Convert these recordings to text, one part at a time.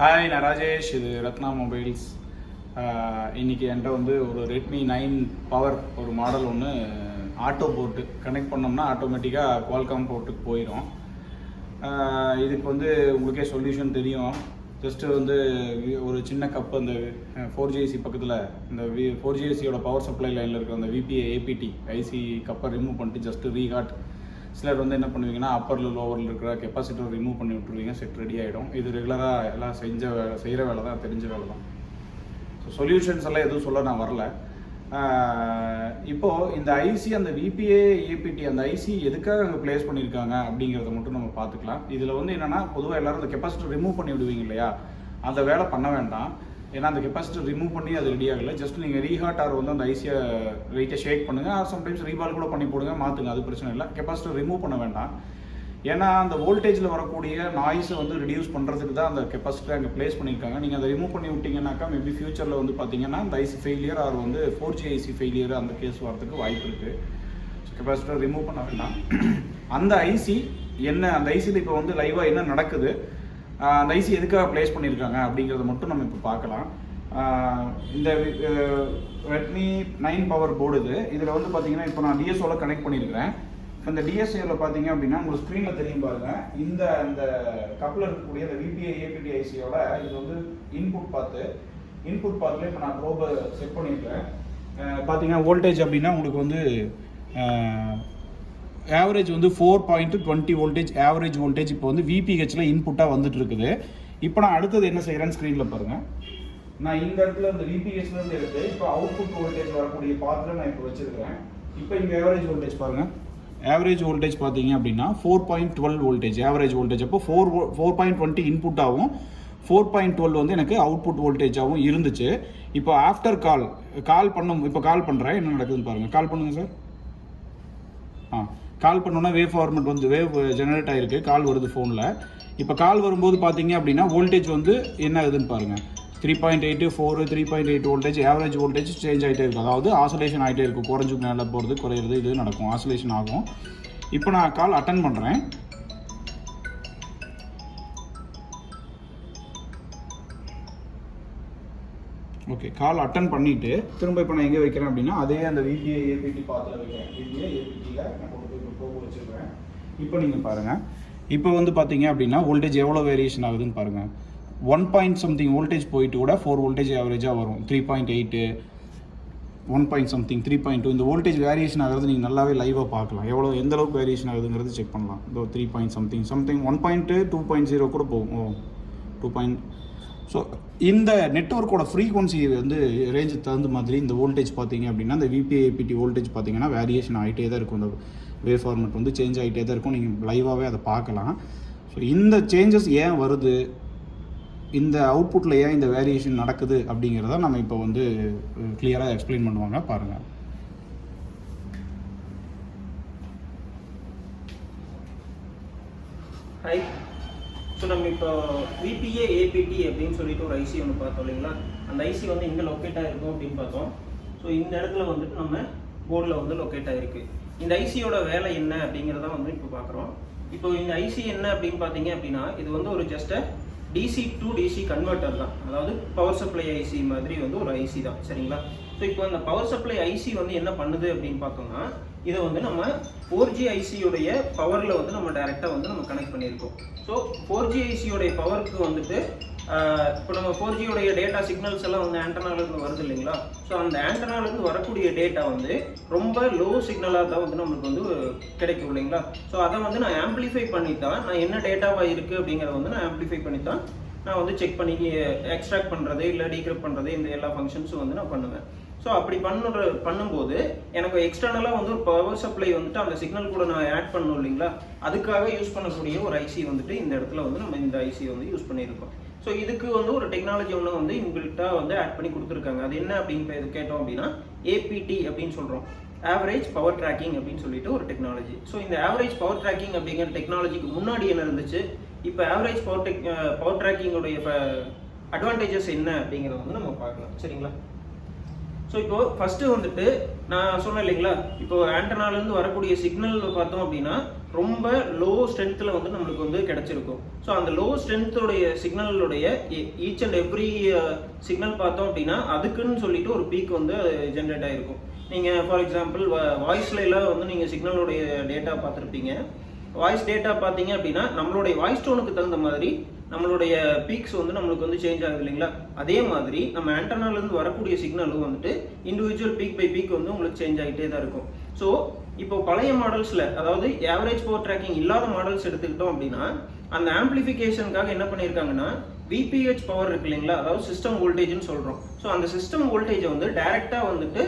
Hi, நான் ராஜேஷ். இது Ratna mobiles. இன்றைக்கி என்கிட்ட வந்து ஒரு ரெட்மி 9 பவர் ஒரு மாடல் ஒன்று ஆட்டோ போர்ட்டு கனெக்ட் பண்ணோம்னா ஆட்டோமேட்டிக்காக குவால்காம் போர்ட்டுக்கு போயிடும். இதுக்கு வந்து உங்களுக்கே சொல்யூஷன் தெரியும். ஜஸ்ட்டு வந்து ஒரு சின்ன கப்பு அந்த 4GIC பக்கத்தில் இந்த 4GICயோட பவர் சப்ளை லைனில் இருக்கிற அந்த விபிஏ ஏபிடி ஐசி கப்பை ரிமூவ் பண்ணிட்டு ஜஸ்ட்டு ரீஹாட். சிலர் வந்து என்ன பண்ணுவீங்கன்னா அப்பரில் லோவரில் இருக்கிற கெப்பாசிட்டர் ரிமூவ் பண்ணி விட்டுருவீங்க, செட் ரெடி ஆகிடும். இது ரெகுலராக எல்லாம் செய்கிற வேலை தான், தெரிஞ்ச வேலை தான். ஸோ சொல்யூஷன்ஸ் எல்லாம் எதுவும் சொல்ல நான் வரல. இப்போது இந்த ஐசி அந்த விபிஏ ஏபிடி அந்த ஐசி எதுக்காக அங்கே ப்ளேஸ் பண்ணியிருக்காங்க அப்படிங்கிறத மட்டும் நம்ம பார்த்துக்கலாம். இதில் வந்து என்னென்னா, பொதுவாக எல்லோரும் அந்த கெப்பாசிட்டர் ரிமூவ் பண்ணி விடுவீங்க இல்லையா, அந்த வேலை பண்ண வேண்டாம். ஏன்னா அந்த கெப்பாசிட்டர் ரிமூவ் பண்ணி அது ரெடி ஆகலை. ஜஸ்ட் நீங்கள் ரீஹாட் ஆர் வந்து அந்த ஐசியை லைட்டாக ஷேக் பண்ணுங்கள், ஆர் சம்டைம்ஸ் ரீபால் கூட பண்ணி போடுங்க, மாற்றுங்க, அது பிரச்சனை இல்லை. கெப்பாசிட்டர் ரிமூவ் பண்ண வேண்டாம். ஏன்னா அந்த வோல்டேஜில் வரக்கூடிய நாய்ஸை வந்து ரிடியூஸ் பண்ணுறதுக்கு தான் அந்த கெப்பாசிட்டரை அங்கே ப்ளேஸ் பண்ணியிருக்காங்க. நீங்கள் அதை ரிமூவ் பண்ணி விட்டிங்கன்னாக்கா மேபி ஃபியூச்சரில் வந்து பார்த்தீங்கன்னா அந்த ஐசி ஃபெயிலியர் ஆர் வந்து 4GIC ஃபெயிலியர் அந்த கேஸ் வரதுக்கு வாய்ப்பு இருக்குது. ஸோ கெப்பாசிட்டர் ரிமூவ் பண்ண வேண்டாம். அந்த ஐசி என்ன, அந்த ஐசியில் இப்போ வந்து லைவாக என்ன நடக்குது, அந்த ஐசி எதுக்காக ப்ளேஸ் பண்ணியிருக்காங்க அப்படிங்கிறத மட்டும் நம்ம இப்போ பார்க்கலாம். இந்த ரெட்மி 9 பவர் போர்டு இதில் வந்து பார்த்தீங்கன்னா இப்போ நான் டிஎஸ்ஓவில் கனெக்ட் பண்ணியிருக்கிறேன். இப்போ இந்த டிஎஸ்ஓவில் பார்த்தீங்க அப்படின்னா உங்களுக்கு ஸ்க்ரீனில் தெரியும் பாருங்கள். இந்த கப்பில் இருக்கக்கூடிய இந்த விபிஏ ஏபிடி ஐசியோட இது வந்து இன்புட் பார்த்துல இப்போ நான் ப்ரோபை செட் பண்ணியிருக்கிறேன். பார்த்தீங்கன்னா வோல்டேஜ் அப்படின்னா உங்களுக்கு வந்து ஆவரேஜ் வந்து 4.20 வோல்டேஜ் ஆவரேஜ் வோல்டேஜ் இப்போ வந்து விபிஹெச்சில் இன்புட்டாக வந்துட்டு இருக்குது. இப்போ நான் அடுத்தது என்ன செய்கிறேன்னு ஸ்க்ரீனில் பாருங்கள். நான் இந்த இடத்துல இந்த விபிஹெச்லேருந்து எடுத்து இப்போ அவுட்புட் வோல்டேஜ் வரக்கூடிய பாத்தில் நான் இப்போ வச்சுருக்கிறேன். இப்போ இங்கே ஆவரேஜ் வோல்டேஜ் பாருங்கள். ஆவரேஜ் வோல்டேஜ் பார்த்தீங்க அப்படின்னா 4.12 வோல்டேஜ் ஆவரேஜ் வோல்டேஜ். அப்போ 4.20 இன்புட்டாகவும் 4.12 வந்து எனக்கு அவுட்புட் வோல்டேஜாகவும் இருந்துச்சு. இப்போ ஆஃப்டர் கால் பண்ணுறேன். என்ன நடக்குதுன்னு பாருங்கள். கால் பண்ணுங்கள் சார். கால் பண்ணோன்னா வேவ் ஃபார்மெட் வந்து வேவ் ஜெனரேட் ஆகிருக்கு, கால் வருது ஃபோனில். இப்போ கால் வரும்போது பார்த்தீங்க அப்படின்னா வோல்டேஜ் வந்து என்ன ஆகுதுன்னு பாருங்கள். 3.8 4 3.8 வோல்டேஜ் ஆவரேஜ் வோல்டேஜ் சேஞ்ச் ஆகிட்டே இருக்குது. அதாவது ஆசோலேஷன் ஆகிட்டே இருக்கும், குறைஞ்சு மேலே போகிறது குறையிறது இது நடக்கும், ஆசோலேஷன் ஆகும். இப்போ நான் கால் அட்டன் பண்ணுறேன். ஓகே, கால் அட்டன் பண்ணிவிட்டு திரும்ப இப்போ நான் எங்கே வைக்கிறேன் அப்படின்னா அதே அந்த விபிஏ ஏபிடி பாத்தில் வைக்கிறேன். விபிஏ ஏபிடியில் நான் கொண்டு போய் ப்ரோபோ வச்சுருக்கேன். இப்போ நீங்கள் பாருங்கள். இப்போ வந்து பார்த்தீங்க அப்படின்னா வோல்டேஜ் எவ்வளோ வேரியேஷன் ஆகுதுன்னு பாருங்கள். 1.something வோல்டேஜ் போயிட்டு கூட 4 வோல்டேஜ் ஆவரேஜாக வரும். 3.8 1.something 3.2 இந்த வோல்டேஜ் வேரியேஷன் ஆகிறது நீங்கள் நல்லாவே லைவாக பார்க்கலாம். எந்த அளவுக்கு வேரியேஷன் ஆகுதுங்கிறது செக் பண்ணலாம். இதோ 3.something 1.2 2.0 கூட போகும். 2. ஸோ இந்த நெட்வொர்க்கோட ஃப்ரீக்வன்சி வந்து ரேஞ்சு தகுந்த மாதிரி இந்த வோல்டேஜ் பார்த்தீங்க அப்படின்னா இந்த விபிஏ ஏபிடி வோல்டேஜ் பார்த்தீங்கன்னா வேரியேஷன் ஆகிட்டே தான் இருக்கும். இந்த வேவ் ஃபார்மெட் வந்து சேஞ்ச் ஆகிட்டே தான் இருக்கும். நீங்கள் லைவாகவே அதை பார்க்கலாம். ஸோ இந்த சேஞ்சஸ் ஏன் வருது, இந்த அவுட்புட்டில் ஏன் இந்த வேரியேஷன் நடக்குது அப்படிங்கிறத நம்ம இப்போ வந்து கிளியராக எக்ஸ்பிளைன் பண்ணுவாங்க, பாருங்கள். ஹாய். ஸோ நம்ம இப்போ விபிஏ ஏபிடி அப்படின்னு சொல்லிட்டு ஒரு ஐசி ஒன்று பார்த்தோம் இல்லைங்களா. அந்த ஐசி வந்து எங்கே லொக்கேட் ஆகிருக்கும் அப்படின்னு பார்த்தோம். ஸோ இந்த இடத்துல வந்துட்டு நம்ம போர்டில் வந்து லொக்கேட் ஆகிருக்கு. இந்த ஐசியோட வேலை என்ன அப்படிங்கிறத வந்து இப்போ பார்க்குறோம். இப்போ இந்த ஐசி என்ன அப்படின்னு பார்த்தீங்க அப்படின்னா இது வந்து ஒரு just DC to DC converter தான். அதாவது பவர் சப்ளை ஐசி மாதிரி வந்து ஒரு ஐசி தான், சரிங்களா. ஸோ இப்போ அந்த பவர் சப்ளை ஐசி வந்து என்ன பண்ணுது அப்படின்னு பார்த்தோம்னா இதை வந்து நம்ம 4GIC பவரில் வந்து நம்ம டைரெக்டாக வந்து நம்ம கனெக்ட் பண்ணியிருக்கோம். ஸோ 4GIC பவருக்கு வந்துட்டு இப்போ நம்ம 4G டேட்டா சிக்னல்ஸ் எல்லாம் வந்து ஆண்டனாலேருந்து வருது இல்லைங்களா. ஸோ அந்த ஆண்டனாலேருந்து வரக்கூடிய டேட்டா வந்து ரொம்ப லோ சிக்னலாக தான் வந்து நம்மளுக்கு வந்து கிடைக்கும் இல்லைங்களா. ஸோ அதை வந்து நான் ஆம்பிளிஃபை பண்ணி தான் நான் என்ன டேட்டாவாக இருக்குது அப்படிங்கிறத வந்து நான் ஆம்பிளிஃபை பண்ணி தான் நான் வந்து செக் பண்ணி எக்ஸ்ட்ராக்ட் பண்ணுறது இல்லை டீக்ரிப்ட் பண்ணுறது இந்த எல்லா ஃபங்க்ஷன்ஸும் வந்து நான் பண்ணுவேன். ஸோ அப்படி பண்ணும்போது எனக்கு எக்ஸ்டர்னலாக வந்து ஒரு பவர் சப்ளை வந்துட்டு அந்த சிக்னல் கூட நான் ஆட் பண்ணணும் இல்லைங்களா. அதுக்காக யூஸ் பண்ணக்கூடிய ஒரு ஐசி வந்துட்டு இந்த இடத்துல வந்து நம்ம இந்த ஐசி வந்து யூஸ் பண்ணியிருக்கோம். ஸோ இதுக்கு வந்து ஒரு டெக்னாலஜி ஒன்று வந்து இன்பில்ட்டாக வந்து ஆட் பண்ணி கொடுத்துருக்காங்க. அது என்ன அப்படின்னு கேட்டோம் அப்படின்னா ஏபிடி அப்படின்னு சொல்கிறோம், ஆவரேஜ் பவர் ட்ராக்கிங் அப்படின்னு சொல்லிட்டு ஒரு டெக்னாலஜி. ஸோ இந்த ஆவரேஜ் பவர் ட்ராக்கிங் அப்படிங்கிற டெக்னாலஜிக்கு முன்னாடி என்ன இருந்துச்சு, இப்போ ஆவரேஜ் பவர் ட்ராக்கிங்கோடைய அட்வான்டேஜஸ் என்ன அப்படிங்கிறத வந்து நம்ம பார்க்கலாம், சரிங்களா. ஸோ இப்போ ஃபர்ஸ்ட் வந்துட்டு நான் சொன்னேன் இல்லைங்களா, இப்போ ஆண்டனால இருந்து வரக்கூடிய சிக்னல் பார்த்தோம் அப்படின்னா ரொம்ப லோ ஸ்ட்ரென்த்தில் வந்து நம்மளுக்கு வந்து கிடைச்சிருக்கும். ஸோ அந்த லோ ஸ்ட்ரென்த்தோடைய சிக்னலுடைய ஈச் அண்ட் எவ்ரி சிக்னல் பார்த்தோம் அப்படின்னா அதுக்குன்னு சொல்லிட்டு ஒரு பீக் வந்து ஜென்ரேட் ஆகிருக்கும். நீங்கள் ஃபார் எக்ஸாம்பிள் வாய்ஸ்ல எல்லாம் வந்து நீங்கள் சிக்னலோடைய டேட்டா பார்த்துருப்பீங்க. வாய்ஸ் டேட்டா பார்த்தீங்க அப்படின்னா நம்மளுடைய வாய்ஸ் டோனுக்கு தகுந்த மாதிரி நம்மளுடைய பீக்ஸ் வந்து நம்மளுக்கு வந்து சேஞ்ச் ஆகுது இல்லைங்களா. அதே மாதிரி நம்ம ஆண்டனாலேருந்து வரக்கூடிய சிக்னலும் வந்துட்டு இண்டிவிஜுவல் பீக் பை பீக் வந்து உங்களுக்கு சேஞ்ச் ஆகிட்டே தான் இருக்கும். ஸோ இப்போ பழைய மாடல்ஸில், அதாவது ஆவரேஜ் பவர் ட்ராக்கிங் இல்லாத மாடல்ஸ் எடுத்துக்கிட்டோம் அப்படின்னா அந்த ஆம்பிளிஃபிகேஷனுக்காக என்ன பண்ணியிருக்காங்கன்னா விபிஹெச் பவர் இருக்கு இல்லைங்களா, அதாவது சிஸ்டம் வோல்டேஜ்னு சொல்கிறோம். ஸோ அந்த சிஸ்டம் வோல்டேஜை வந்து டைரெக்டாக வந்துட்டு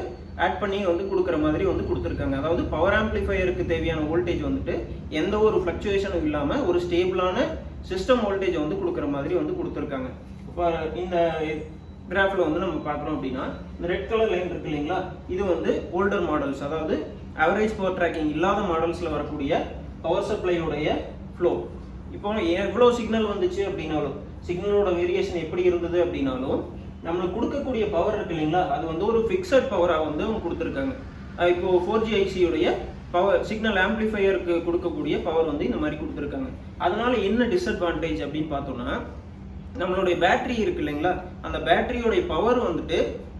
ஆட் பண்ணி வந்து கொடுக்குற மாதிரி வந்து கொடுத்துருக்காங்க. அதாவது பவர் ஆம்பிளிஃபையருக்கு தேவையான வோல்டேஜ் வந்துட்டு எந்த ஒரு ஃப்ளக்சுவேஷனும் இல்லாமல் ஒரு ஸ்டேபிளான சிஸ்டம் வோல்டேஜ் வந்து கொடுக்குற மாதிரி வந்து கொடுத்துருக்காங்க. இப்போ இந்த கிராஃபில் வந்து நம்ம பார்க்குறோம் அப்படின்னா இந்த ரெட் கலர் லைன் இருக்கு இல்லைங்களா, இது வந்து ஓல்டர் மாடல்ஸ், அதாவது ஆவரேஜ் பவர் ட்ராக்கிங் இல்லாத மாடல்ஸில் வரக்கூடிய பவர் சப்ளையோடைய ஃப்ளோ. இப்போ எவ்வளோ சிக்னல் வந்துச்சு அப்படின்னாலும், சிக்னலோட வேரியேஷன் எப்படி இருந்தது அப்படின்னாலும் நம்மளுக்கு கொடுக்கக்கூடிய பவர் இருக்கு இல்லைங்களா, அது வந்து ஒரு ஃபிக்ஸட் பவராக வந்து அவங்க கொடுத்துருக்காங்க. இப்போ 4G ஐசியோடைய பவர் சிக்னல் ஆம்பிளிஃபையருக்கு கொடுக்கக்கூடிய பவர் வந்து இந்த மாதிரி கொடுத்துருக்காங்க. அதனால என்ன டிஸ்அட்வான்டேஜ் அப்படின்னு பார்த்தோம்னா, நம்மளுடைய பேட்டரி இருக்கு இல்லைங்களா, அந்த பேட்டரியோடைய பவர் வந்துட்டு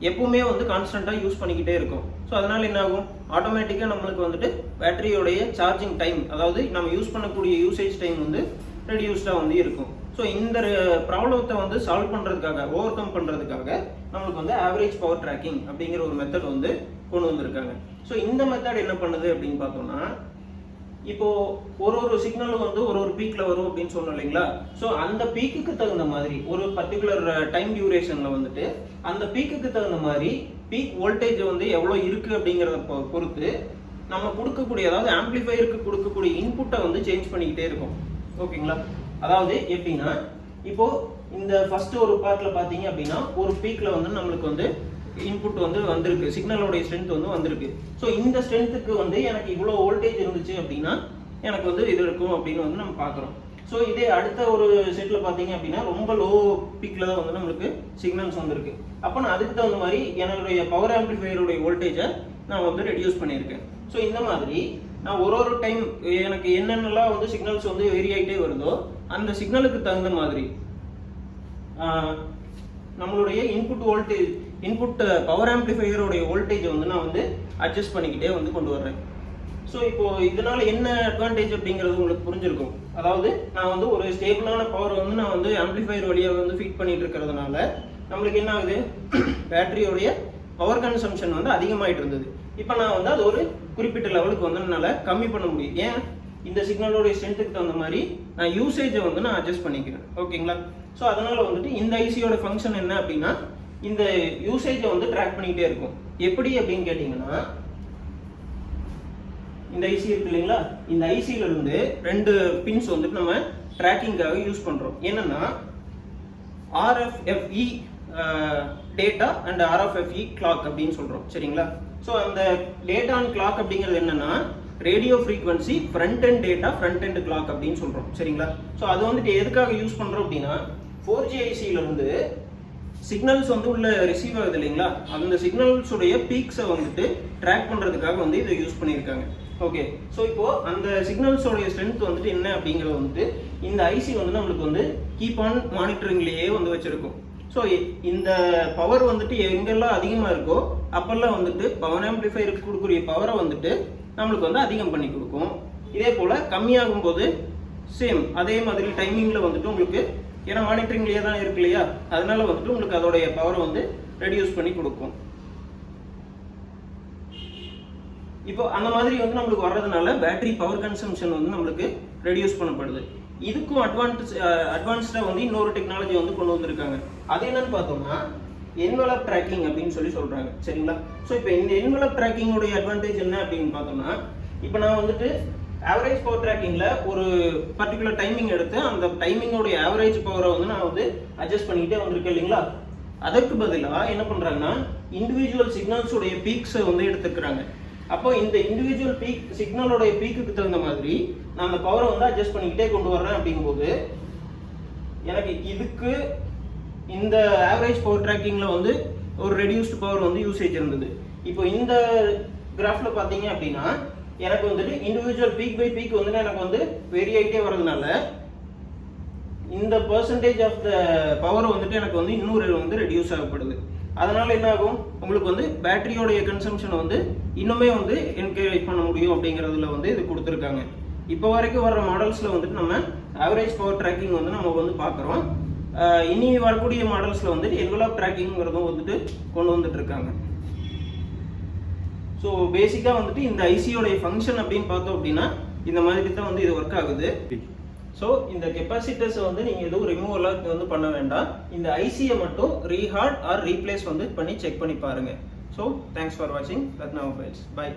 எப்பவுமே வந்து கான்ஸ்டன்ட்டாக யூஸ் பண்ணிக்கிட்டே இருக்கும். ஸோ அதனால என்ன ஆகும், ஆட்டோமேட்டிக்காக நம்மளுக்கு வந்துட்டு பேட்டரியோடைய சார்ஜிங் டைம், அதாவது நம்ம யூஸ் பண்ணக்கூடிய யூசேஜ் டைம் வந்து ரெடியூஸ்டாக வந்து இருக்கும். ஸோ இந்த ப்ராப்ளத்தை வந்து சால்வ் பண்ணுறதுக்காக, ஓவர் கம் பண்ணுறதுக்காக நம்மளுக்கு வந்து ஆவரேஜ் பவர் ட்ராக்கிங் அப்படிங்கிற ஒரு மெத்தட் வந்து கொண்டு வந்திருக்காங்க. ஸோ இந்த மெத்தட் என்ன பண்ணுது அப்படின்னு பார்த்தோம்னா, இப்போ ஒரு சிக்னலும் வந்து ஒரு பீக்ல வரும் அப்படின்னு சொன்னோம் இல்லைங்களா. ஸோ அந்த பீக்குக்கு தகுந்த மாதிரி ஒரு பர்டிகுலர் டைம் டியூரேஷன்ல வந்துட்டு அந்த பீக்குக்கு தகுந்த மாதிரி பீக் வோல்டேஜ் வந்து எவ்வளோ இருக்கு அப்படிங்கிறத பொறுத்து நம்ம கொடுக்கக்கூடிய, அதாவது ஆம்பிளிஃபையருக்கு கொடுக்கக்கூடிய இன்புட்டை வந்து சேஞ்ச் பண்ணிக்கிட்டே இருக்கும். ஓகேங்களா. அதாவது எப்படின்னா, இப்போ இந்த ஃபர்ஸ்ட் ஒரு பார்ட்ல பார்த்தீங்க அப்படின்னா ஒரு பீக்ல வந்து நம்மளுக்கு வந்து இன்புட் வந்து வந்திருக்கு, சிக்னலோடைய ஸ்ட்ரென்த் வந்து வந்திருக்கு. ஸோ இந்த ஸ்ட்ரென்த்துக்கு வந்து எனக்கு இவ்வளோ வோல்டேஜ் இருந்துச்சு அப்படின்னா எனக்கு வந்து இது இருக்கும் அப்படின்னு வந்து நம்ம பார்க்குறோம். ஸோ இதே அடுத்த ஒரு செட்டில் பார்த்தீங்க அப்படின்னா ரொம்ப லோ பீக்கில் தான் வந்து நம்மளுக்கு சிக்னல்ஸ் வந்துருக்கு. அப்போ நான் அதுக்கு தகுந்த மாதிரி என்னுடைய பவர் ஆம்பிளிஃபையருடைய வோல்டேஜை நான் வந்து ரெடியூஸ் பண்ணியிருக்கேன். ஸோ இந்த மாதிரி நான் ஒரு டைம் எனக்கு என்னென்னலாம் வந்து சிக்னல்ஸ் வந்து வேரி ஆகிட்டே வருதோ அந்த சிக்னலுக்கு தகுந்த மாதிரி நம்மளுடைய இன்புட் வோல்டேஜ், இன்புட் பவர் ஆம்பிளிஃபையருடைய வோல்டேஜை வந்து நான் வந்து அட்ஜஸ்ட் பண்ணிக்கிட்டே வந்து கொண்டு வர்றேன். ஸோ இப்போ இதனால என்ன அட்வான்டேஜ் அப்படிங்கிறது உங்களுக்கு புரிஞ்சிருக்கும். அதாவது நான் வந்து ஒரு ஸ்டேபிளான பவர் வந்து நான் வந்து ஆம்பிளிஃபையர் வழியாக வந்து ஃபீட் பண்ணிட்டு இருக்கிறதுனால நம்மளுக்கு என்ன ஆகுது, பேட்டரியோடைய பவர் கன்சம்ஷன் வந்து அதிகமாகிட்டு இருந்தது. இப்போ நான் வந்து அது ஒரு குறிப்பிட்ட லெவலுக்கு வந்து என்னால் கம்மி பண்ண முடியும். ஏன், இந்த சிக்னலோடைய ஸ்ட்ரென்த்துக்கு தகுந்த மாதிரி நான் யூசேஜை வந்து நான் அட்ஜஸ்ட் பண்ணிக்கிறேன். ஓகேங்களா. ஸோ அதனால வந்துட்டு இந்த ஐசியோட ஃபங்க்ஷன் என்ன அப்படின்னா இந்த யூசேஜை வந்து ட்ராக் பண்ணிக்கிட்டே இருக்கும். எப்படி அப்படின்னு கேட்டிங்கன்னா, இந்த ஐசி இருக்கு இல்லைங்களா, இந்த ஐசியில இருந்து 2 பின்ஸ் வந்துட்டு நம்ம ட்ராக்கிங்காக யூஸ் பண்ணுறோம். என்னன்னா RFFE data and RFFE clock அப்படின்னு சொல்கிறோம். சரிங்களா. ஸோ அந்த டேட்டா அண்ட் கிளாக் அப்படிங்கிறது என்னன்னா radio frequency front and data front and clock அப்படின்னு சொல்கிறோம். சரிங்களா. ஸோ அது வந்துட்டு எதுக்காக யூஸ் பண்ணுறோம் அப்படின்னா 4G ஐசியிலேருந்து சிக்னல்ஸ் வந்து உள்ள ரிசீவ் ஆகுது இல்லைங்களா, அந்த சிக்னல்ஸுடைய பீக்ஸை வந்துட்டு ட்ராக் பண்ணுறதுக்காக வந்து இதை யூஸ் பண்ணியிருக்காங்க. ஓகே. ஸோ இப்போ அந்த சிக்னல்ஸோடைய ஸ்ட்ரென்த் வந்துட்டு என்ன அப்படிங்கிறது வந்துட்டு இந்த ஐசி வந்து நம்மளுக்கு வந்து கீப் ஆன் மானிட்டரிங்லேயே வந்து வச்சிருக்கும். ஸோ இந்த பவர் வந்துட்டு எங்கெல்லாம் அதிகமாக இருக்கோ அப்பெல்லாம் வந்துட்டு பவர் ஆம்பிளிஃபையருக்கு கொடுக்கக்கூடிய பவரை வந்துட்டு நம்மளுக்கு வந்து அதிகம் பண்ணி கொடுக்கும். இதே போல் கம்மியாகும் போது சேம் அதே மாதிரி டைமிங்கில் வந்துட்டு உங்களுக்கு, ஏன்னா மானிட்டரிங்லேயே தான் இருக்கு இல்லையா, அதனால வந்துட்டு உங்களுக்கு அதோடைய பவரை வந்து ரெடியூஸ் பண்ணி கொடுக்கும். இப்போ அந்த மாதிரி வந்து நம்மளுக்கு வர்றதுனால பேட்டரி பவர் கன்சம்ஷன் வந்து நம்மளுக்கு ரெடியூஸ் பண்ணப்படுது. இதுக்கும் அட்வான்ஸ்டாக வந்து இன்னொரு டெக்னாலஜி வந்து கொண்டு வந்திருக்காங்க. அது என்னன்னு பார்த்தோம்னா என்வலப் ட்ராக்கிங் அப்படின்னு சொல்கிறாங்க. சரிங்களா. ஸோ இப்போ இந்த என்வலப் ட்ராக்கிங்கோடைய அட்வான்டேஜ் என்ன அப்படின்னு பார்த்தோம்னா, இப்போ நான் வந்துட்டு ஆவரேஜ் பவர் ட்ராக்கிங்கில் ஒரு பர்டிகுலர் டைமிங் எடுத்து அந்த டைமிங்கோடைய ஆவரேஜ் பவரை வந்து நான் வந்து அட்ஜஸ்ட் பண்ணிக்கிட்டே வந்திருக்கேன் இல்லைங்களா. அதற்கு பதிலாக என்ன பண்ணுறாங்கன்னா இண்டிவிஜுவல் சிக்னல்ஸோடைய பீக்ஸை வந்து எடுத்துக்கிறாங்க. அப்போ இந்த இண்டிவிஜுவல் பீக் சிக்னலோடைய பீக்குக்கு தகுந்த மாதிரி நான் அந்த பவரை வந்து அட்ஜஸ்ட் பண்ணிக்கிட்டே கொண்டு வர்றேன். அப்படிங்கும்போது எனக்கு இதுக்கு இந்த ஆவரேஜ் பவர் ட்ராக்கிங்கில் வந்து ஒரு ரெடியூஸ்டு பவர் வந்து யூசேஜ் இருந்தது. இப்போ இந்த கிராஃப்ல பார்த்தீங்க அப்படின்னா எனக்கு வந்துட்டு இண்டிவிஜுவல் பீக் பை பீக் வந்துட்டு எனக்கு வந்து வேரி ஆகிட்டே வரதுனால இந்த பர்சன்டேஜ் ஆஃப் த பவர் வந்துட்டு எனக்கு வந்து இன்னும் வந்து ரெடியூஸ் ஆகப்படுது. அதனால என்ன ஆகும், உங்களுக்கு வந்து பேட்டரியோடைய கன்சம்ஷனை வந்து இன்னுமே வந்து என்கரேஜ் பண்ண முடியும் அப்படிங்கிறதுல வந்து இது கொடுத்துருக்காங்க. இப்போ வரைக்கும் வர்ற மாடல்ஸில் வந்துட்டு நம்ம ஆவரேஜ் பவர் ட்ராக்கிங் வந்து நம்ம வந்து பார்க்குறோம். இனி வரக்கூடிய மாடல்ஸில் வந்துட்டு என்வலப் ட்ராக்கிங்கிறதும் வந்துட்டு கொண்டு வந்துட்டு இருக்காங்க. ஸோ பேசிக்காக வந்துட்டு இந்த ஐசியோடைய ஃபங்க்ஷன் அப்படின்னு பார்த்தோம் அப்படின்னா இந்த மாதிரி தான் வந்து இது ஒர்க் ஆகுது. ஸோ இந்த கெப்பாசிட்டர்ஸை வந்து நீங்கள் எதுவும் ரிமூவலாக வந்து பண்ண வேண்டாம். இந்த ஐசியை மட்டும் ரீஹார்ட் ஆர் ரீப்ளேஸ் வந்து பண்ணி செக் பண்ணி பாருங்கள். ஸோ தேங்க்ஸ் ஃபார் வாட்சிங் ரத்னா மொபைல்ஸ். பை.